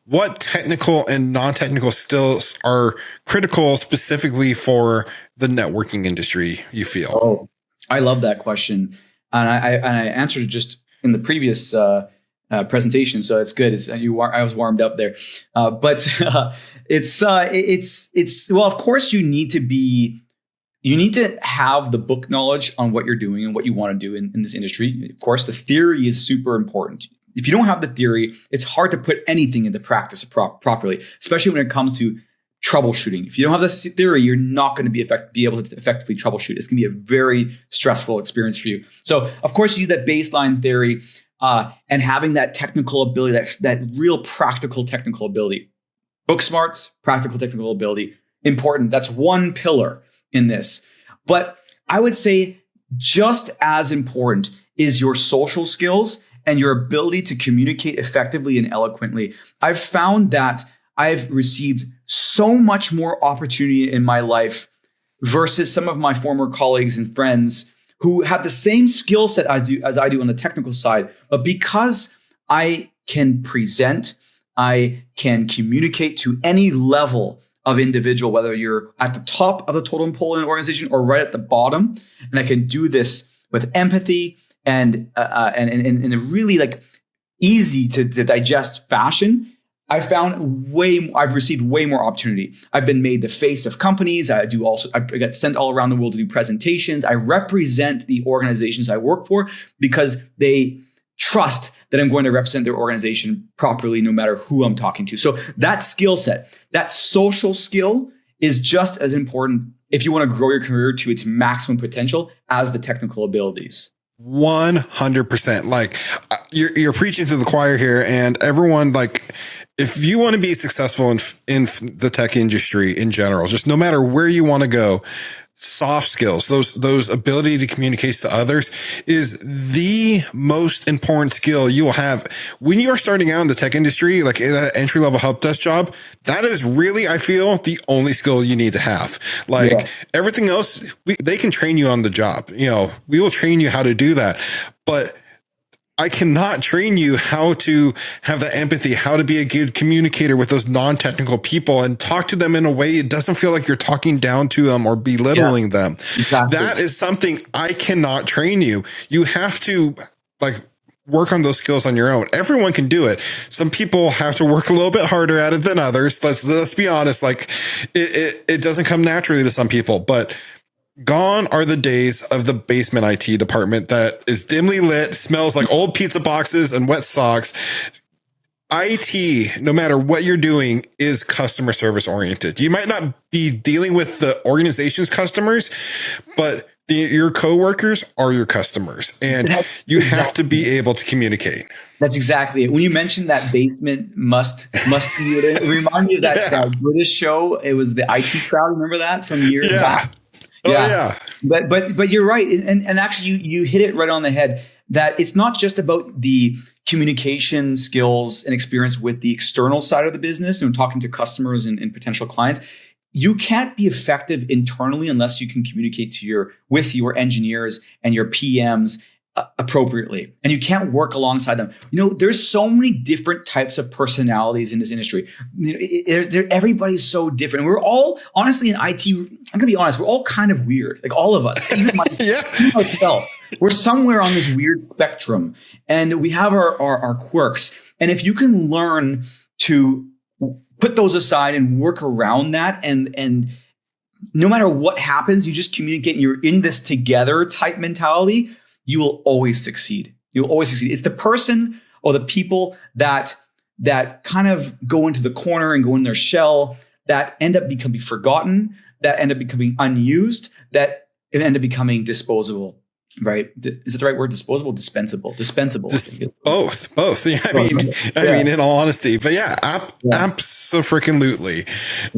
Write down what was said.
what technical and non-technical skills are critical specifically for the networking industry, you feel? Oh, I love that question. And I answered it just in the previous presentation, so it's good. I was warmed up there, but it's well, of course, you need to have the book knowledge on what you're doing and what you want to do in this industry. Of course, the theory is super important. If you don't have the theory, it's hard to put anything into practice properly, especially when it comes to troubleshooting. If you don't have this theory, you're not going to be able to effectively troubleshoot. It's going to be a very stressful experience for you. So, of course, you need that baseline theory and having that technical ability, that real practical technical ability. Book smarts, practical technical ability, important. That's one pillar in this. But I would say just as important is your social skills and your ability to communicate effectively and eloquently. I've found that I've received so much more opportunity in my life versus some of my former colleagues and friends who have the same skill set as I do on the technical side. But because I can present, I can communicate to any level of individual, whether you're at the top of the totem pole in an organization or right at the bottom, and I can do this with empathy and in a really like easy to digest fashion. I've received way more opportunity. I've been made the face of companies. I get sent all around the world to do presentations. I represent the organizations I work for because they trust that I'm going to represent their organization properly, no matter who I'm talking to. So that skill set, that social skill is just as important if you want to grow your career to its maximum potential as the technical abilities. 100%. Like you're preaching to the choir here, and everyone, like, if you want to be successful in the tech industry in general, just no matter where you want to go, soft skills, those ability to communicate to others is the most important skill you will have when you are starting out in the tech industry, like in that entry level help desk job. That is really, I feel, the only skill you need to have. Like everything else, they can train you on the job. You know, we will train you how to do that, but I cannot train you how to have that empathy, how to be a good communicator with those non-technical people and talk to them in a way it doesn't feel like you're talking down to them or belittling them. Exactly. That is something I cannot train you. You have to like work on those skills on your own. Everyone can do it. Some people have to work a little bit harder at it than others. Let's be honest. Like it doesn't come naturally to some people, but gone are the days of the basement IT department that is dimly lit, smells like old pizza boxes and wet socks. IT, no matter what you're doing, is customer service oriented. You might not be dealing with the organization's customers, but your coworkers are your customers, and you have to be able to communicate. That's exactly it. When you mentioned that basement must be it reminded me of that British show. It was the IT Crowd. Remember that from years back? Yeah. But you're right. And actually you hit it right on the head that it's not just about the communication skills and experience with the external side of the business and talking to customers and potential clients. You can't be effective internally unless you can communicate with your engineers and your PMs appropriately. And you can't work alongside them. You know, there's so many different types of personalities in this industry. Everybody's so different. We're all, honestly, in IT, I'm going to be honest, we're all kind of weird. Like all of us, even myself. We're somewhere on this weird spectrum, and we have our quirks. And if you can learn to put those aside and work around that, and no matter what happens, you just communicate and you're in this together type mentality, you will always succeed. You'll always succeed. It's the person or the people that kind of go into the corner and go in their shell that end up becoming forgotten, that end up becoming unused, that end up becoming disposable. Right? Is it the right word? Disposable, dispensable. Both. Yeah, I mean, in all honesty, but absolutely.